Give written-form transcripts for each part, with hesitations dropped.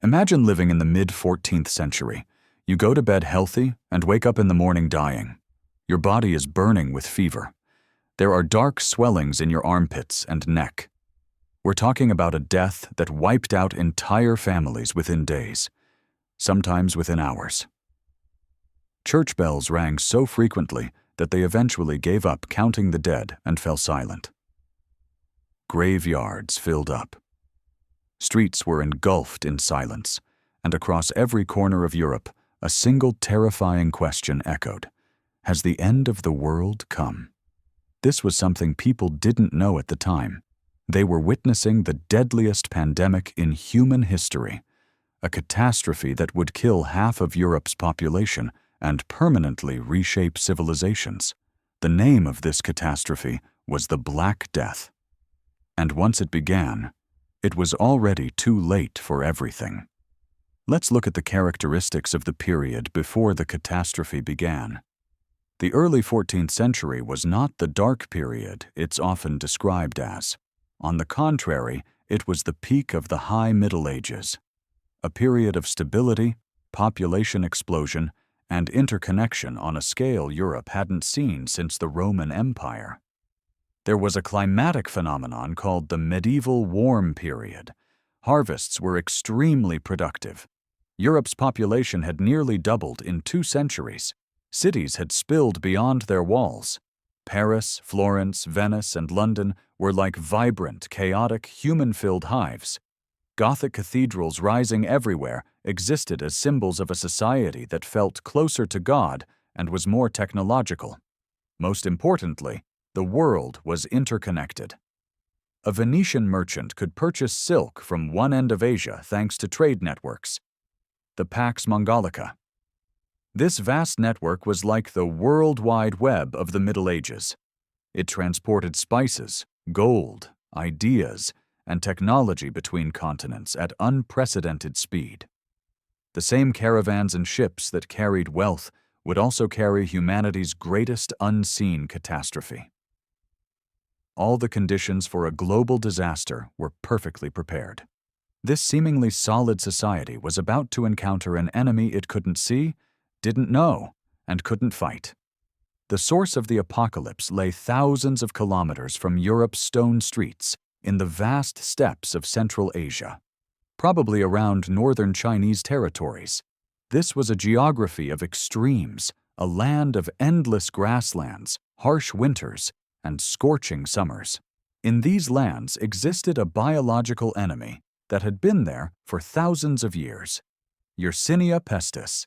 Imagine living in the mid-14th century. You go to bed healthy and wake up in the morning dying. Your body is burning with fever. There are dark swellings in your armpits and neck. We're talking about a death that wiped out entire families within days, sometimes within hours. Church bells rang so frequently that they eventually gave up counting the dead and fell silent. Graveyards filled up. Streets were engulfed in silence, and across every corner of Europe, a single terrifying question echoed: has the end of the world come? This was something people didn't know at the time. They were witnessing the deadliest pandemic in human history, a catastrophe that would kill half of Europe's population and permanently reshape civilizations. The name of this catastrophe was the Black Death. And once it began, it was already too late for everything. Let's look at the characteristics of the period before the catastrophe began. The early 14th century was not the dark period it's often described as. On the contrary, it was the peak of the High Middle Ages, a period of stability, population explosion, and interconnection on a scale Europe hadn't seen since the Roman Empire. There was a climatic phenomenon called the medieval warm period. Harvests were extremely productive. Europe's population had nearly doubled in 2 centuries. Cities had spilled beyond their walls. Paris, Florence, Venice, and London were like vibrant, chaotic, human-filled hives. Gothic cathedrals rising everywhere existed as symbols of a society that felt closer to God and was more technological. Most importantly, the world was interconnected. A Venetian merchant could purchase silk from one end of Asia thanks to trade networks, the Pax Mongolica. This vast network was like the World Wide Web of the Middle Ages. It transported spices, gold, ideas, and technology between continents at unprecedented speed. The same caravans and ships that carried wealth would also carry humanity's greatest unseen catastrophe. All the conditions for a global disaster were perfectly prepared. This seemingly solid society was about to encounter an enemy it couldn't see, didn't know, and couldn't fight. The source of the apocalypse lay thousands of kilometers from Europe's stone streets in the vast steppes of Central Asia, probably around northern Chinese territories. This was a geography of extremes, a land of endless grasslands, harsh winters, and scorching summers. In these lands existed a biological enemy that had been there for thousands of years: Yersinia pestis.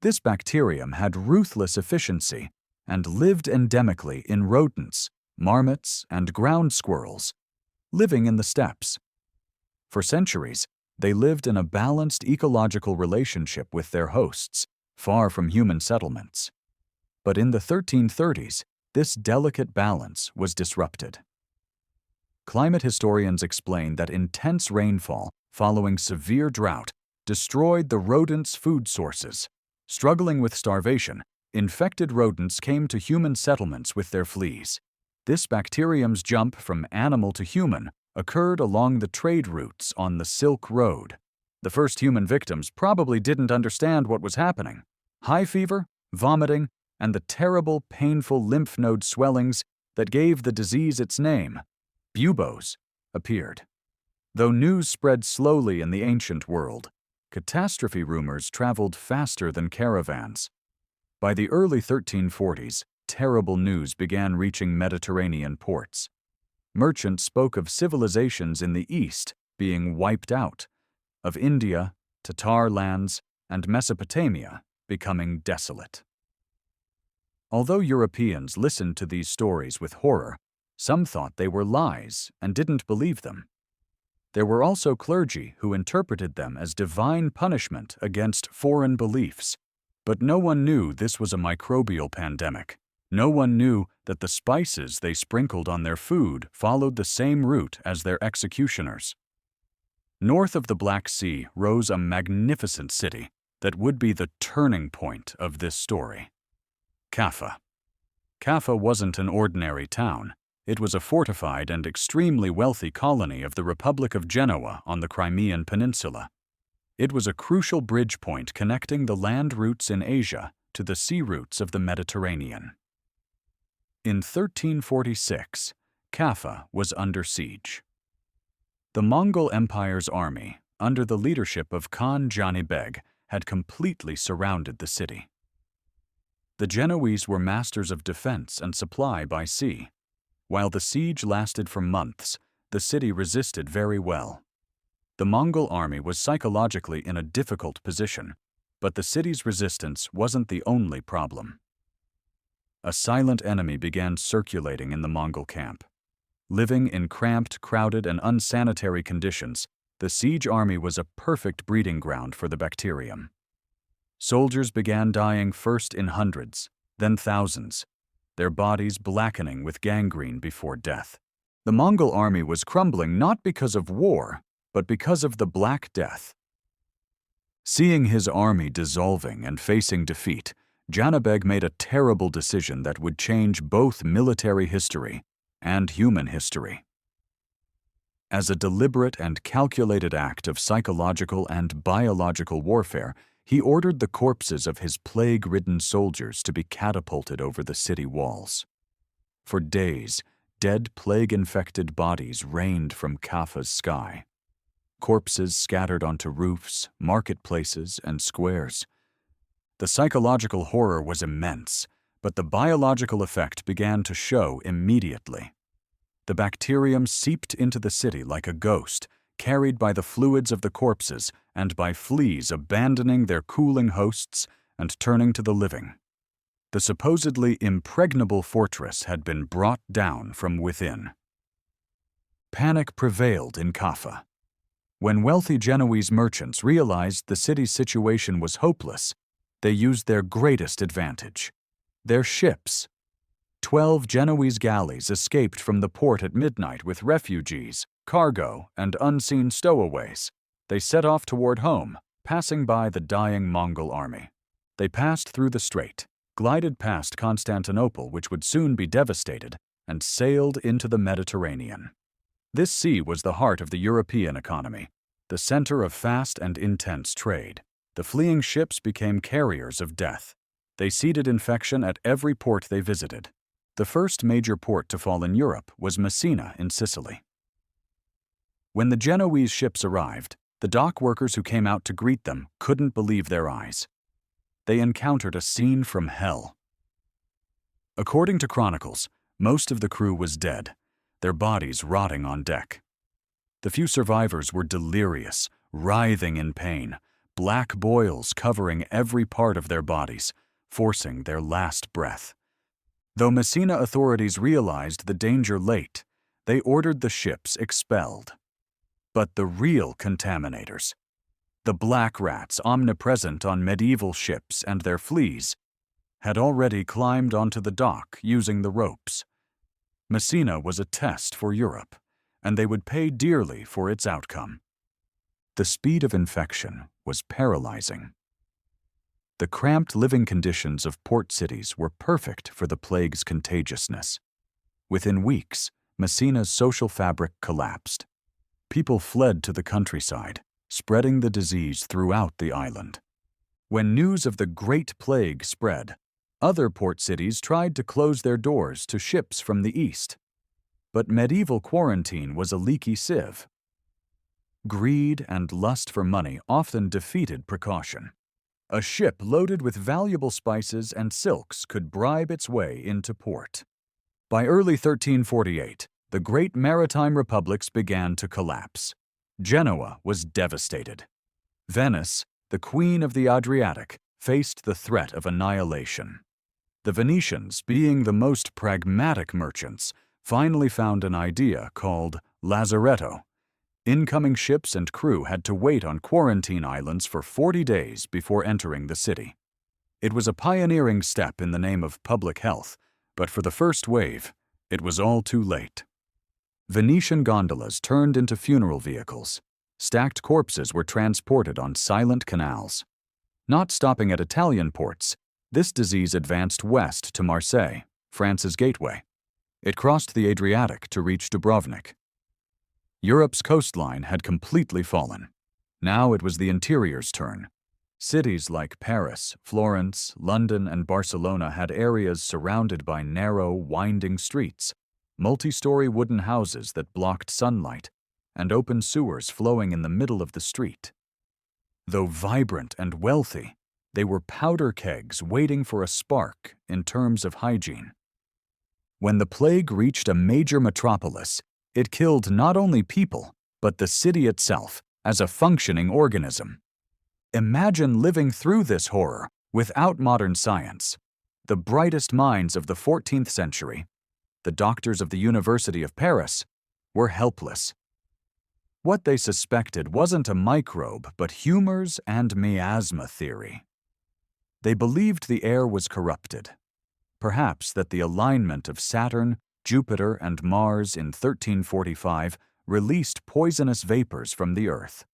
This bacterium had ruthless efficiency and lived endemically in rodents, marmots, and ground squirrels, living in the steppes. For centuries, they lived in a balanced ecological relationship with their hosts, far from human settlements. But in the 1330s, this delicate balance was disrupted. Climate historians explain that intense rainfall following severe drought destroyed the rodents' food sources. Struggling with starvation, infected rodents came to human settlements with their fleas. This bacterium's jump from animal to human occurred along the trade routes on the Silk Road. The first human victims probably didn't understand what was happening. High fever, vomiting, and the terrible, painful lymph node swellings that gave the disease its name, buboes, appeared. Though news spread slowly in the ancient world, catastrophe rumors traveled faster than caravans. By the early 1340s, terrible news began reaching Mediterranean ports. Merchants spoke of civilizations in the east being wiped out, of India, Tatar lands, and Mesopotamia becoming desolate. Although Europeans listened to these stories with horror, some thought they were lies and didn't believe them. There were also clergy who interpreted them as divine punishment against foreign beliefs. But no one knew this was a microbial pandemic. No one knew that the spices they sprinkled on their food followed the same route as their executioners. North of the Black Sea rose a magnificent city that would be the turning point of this story: Kaffa. Kaffa wasn't an ordinary town. It was a fortified and extremely wealthy colony of the Republic of Genoa on the Crimean Peninsula. It was a crucial bridge point connecting the land routes in Asia to the sea routes of the Mediterranean. In 1346, Kaffa was under siege. The Mongol Empire's army, under the leadership of Khan Janibeg, had completely surrounded the city. The Genoese were masters of defense and supply by sea. While the siege lasted for months, the city resisted very well. The Mongol army was psychologically in a difficult position, but the city's resistance wasn't the only problem. A silent enemy began circulating in the Mongol camp. Living in cramped, crowded, and unsanitary conditions, the siege army was a perfect breeding ground for the bacterium. Soldiers began dying first in hundreds, then thousands, their bodies blackening with gangrene before death. The Mongol army was crumbling not because of war, but because of the Black Death. Seeing his army dissolving and facing defeat, Janibeg made a terrible decision that would change both military history and human history. As a deliberate and calculated act of psychological and biological warfare, he ordered the corpses of his plague-ridden soldiers to be catapulted over the city walls. For days, dead plague-infected bodies rained from Kaffa's sky. Corpses scattered onto roofs, marketplaces, and squares. The psychological horror was immense, but the biological effect began to show immediately. The bacterium seeped into the city like a ghost, carried by the fluids of the corpses and by fleas abandoning their cooling hosts and turning to the living. The supposedly impregnable fortress had been brought down from within. Panic prevailed in Kaffa. When wealthy Genoese merchants realized the city's situation was hopeless, they used their greatest advantage: their ships. 12 Genoese galleys escaped from the port at midnight with refugees, cargo, and unseen stowaways. They set off toward home, passing by the dying Mongol army. They passed through the strait, glided past Constantinople, which would soon be devastated, and sailed into the Mediterranean. This sea was the heart of the European economy, the center of fast and intense trade. The fleeing ships became carriers of death. They seeded infection at every port they visited. The first major port to fall in Europe was Messina in Sicily. When the Genoese ships arrived, the dock workers who came out to greet them couldn't believe their eyes. They encountered a scene from hell. According to chronicles, most of the crew was dead, their bodies rotting on deck. The few survivors were delirious, writhing in pain, black boils covering every part of their bodies, forcing their last breath. Though Messina authorities realized the danger late, they ordered the ships expelled. But the real contaminators, the black rats omnipresent on medieval ships and their fleas, had already climbed onto the dock using the ropes. Messina was a test for Europe, and they would pay dearly for its outcome. The speed of infection was paralyzing. The cramped living conditions of port cities were perfect for the plague's contagiousness. Within weeks, Messina's social fabric collapsed. People fled to the countryside, spreading the disease throughout the island. When news of the Great Plague spread, other port cities tried to close their doors to ships from the east. But medieval quarantine was a leaky sieve. Greed and lust for money often defeated precaution. A ship loaded with valuable spices and silks could bribe its way into port. By early 1348, the great maritime republics began to collapse. Genoa was devastated. Venice, the queen of the Adriatic, faced the threat of annihilation. The Venetians, being the most pragmatic merchants, finally found an idea called lazaretto. Incoming ships and crew had to wait on quarantine islands for 40 days before entering the city. It was a pioneering step in the name of public health, but for the first wave, it was all too late. Venetian gondolas turned into funeral vehicles. Stacked corpses were transported on silent canals. Not stopping at Italian ports, this disease advanced west to Marseille, France's gateway. It crossed the Adriatic to reach Dubrovnik. Europe's coastline had completely fallen. Now it was the interior's turn. Cities like Paris, Florence, London, and Barcelona had areas surrounded by narrow, winding streets, multi-story wooden houses that blocked sunlight, and open sewers flowing in the middle of the street. Though vibrant and wealthy, they were powder kegs waiting for a spark in terms of hygiene. When the plague reached a major metropolis, it killed not only people, but the city itself as a functioning organism. Imagine living through this horror without modern science. The brightest minds of the 14th century, the doctors of the University of Paris, were helpless. What they suspected wasn't a microbe, but humors and miasma theory. They believed the air was corrupted. Perhaps that the alignment of Saturn, Jupiter, and Mars in 1345 released poisonous vapors from the Earth.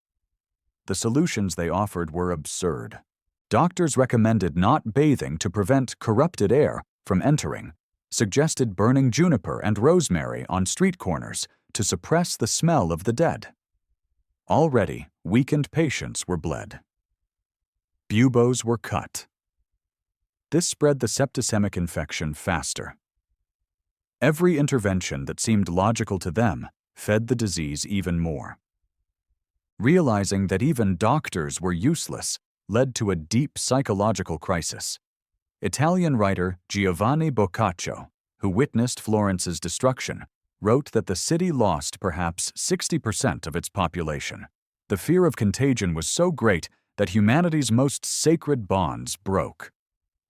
The solutions they offered were absurd. Doctors recommended not bathing to prevent corrupted air from entering, suggested burning juniper and rosemary on street corners to suppress the smell of the dead. Already, weakened patients were bled. Buboes were cut. This spread the septicemic infection faster. Every intervention that seemed logical to them fed the disease even more. Realizing that even doctors were useless led to a deep psychological crisis. Italian writer Giovanni Boccaccio, who witnessed Florence's destruction, wrote that the city lost perhaps 60% of its population. The fear of contagion was so great that humanity's most sacred bonds broke.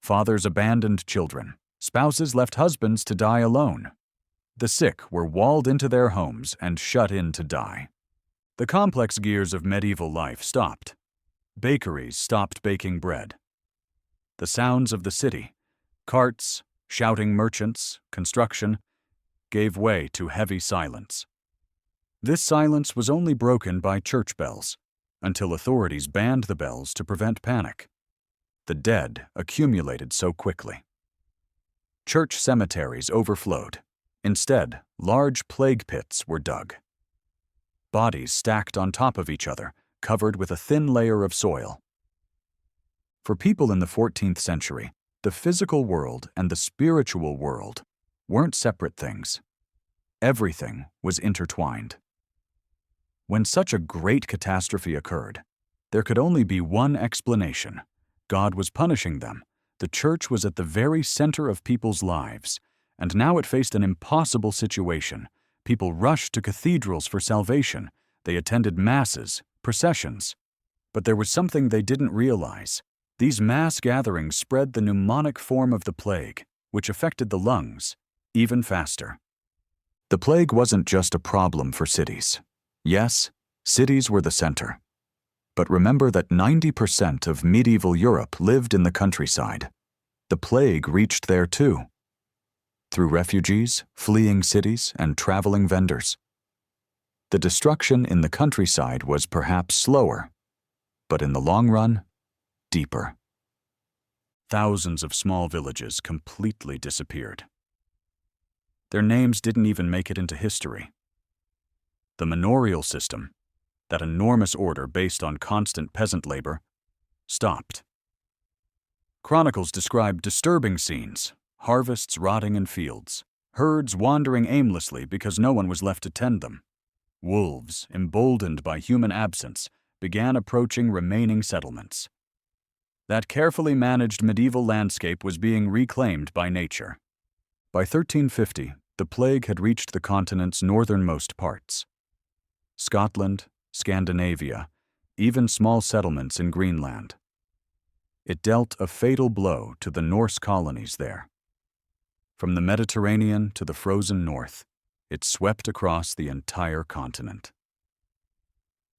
Fathers abandoned children. Spouses left husbands to die alone. The sick were walled into their homes and shut in to die. The complex gears of medieval life stopped. Bakeries stopped baking bread. The sounds of the city, carts, shouting merchants, construction, gave way to heavy silence. This silence was only broken by church bells, until authorities banned the bells to prevent panic. The dead accumulated so quickly. Church cemeteries overflowed. Instead, large plague pits were dug. Bodies stacked on top of each other, covered with a thin layer of soil. For people in the 14th century, the physical world and the spiritual world weren't separate things. Everything was intertwined. When such a great catastrophe occurred, there could only be one explanation. God was punishing them. The church was at the very center of people's lives, and now it faced an impossible situation. People rushed to cathedrals for salvation. They attended masses, processions. But there was something they didn't realize. These mass gatherings spread the pneumonic form of the plague, which affected the lungs even faster. The plague wasn't just a problem for cities. Yes, cities were the center. But remember that 90% of medieval Europe lived in the countryside. The plague reached there too, through refugees, fleeing cities, and traveling vendors. The destruction in the countryside was perhaps slower, but in the long run, deeper. Thousands of small villages completely disappeared. Their names didn't even make it into history. The manorial system, that enormous order based on constant peasant labor, stopped. Chronicles describe disturbing scenes, harvests rotting in fields, herds wandering aimlessly because no one was left to tend them. Wolves, emboldened by human absence, began approaching remaining settlements. That carefully managed medieval landscape was being reclaimed by nature. By 1350, the plague had reached the continent's northernmost parts. Scotland, Scandinavia, even small settlements in Greenland. It dealt a fatal blow to the Norse colonies there. From the Mediterranean to the frozen north, it swept across the entire continent.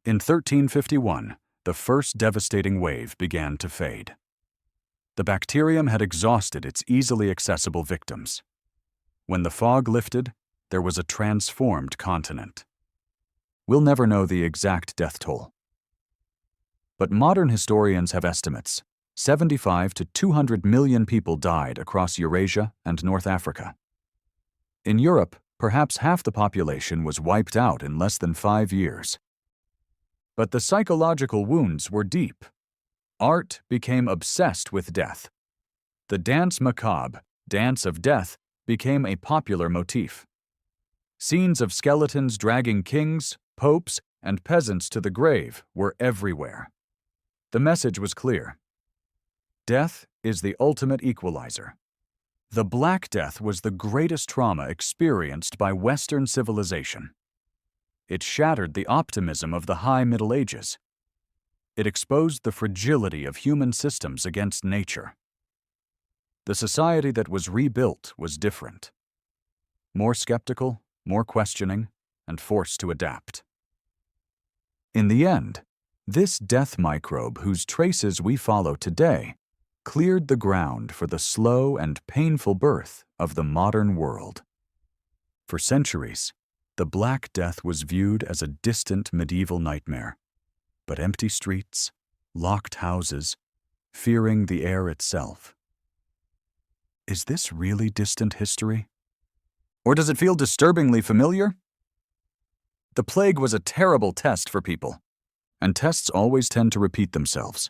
In 1351, the first devastating wave began to fade. The bacterium had exhausted its easily accessible victims. When the fog lifted, there was a transformed continent. We'll never know the exact death toll. But modern historians have estimates. 75 to 200 million people died across Eurasia and North Africa. In Europe, perhaps half the population was wiped out in less than 5 years. But the psychological wounds were deep. Art became obsessed with death. The danse macabre, dance of death, became a popular motif. Scenes of skeletons dragging kings, popes, and peasants to the grave were everywhere. The message was clear. Death is the ultimate equalizer. The Black Death was the greatest trauma experienced by Western civilization. It shattered the optimism of the High Middle Ages. It exposed the fragility of human systems against nature. The society that was rebuilt was different. More skeptical, more questioning, and forced to adapt. In the end, this death microbe whose traces we follow today cleared the ground for the slow and painful birth of the modern world. For centuries, the Black Death was viewed as a distant medieval nightmare, but empty streets, locked houses, fearing the air itself. Is this really distant history? Or does it feel disturbingly familiar? The plague was a terrible test for people, and tests always tend to repeat themselves.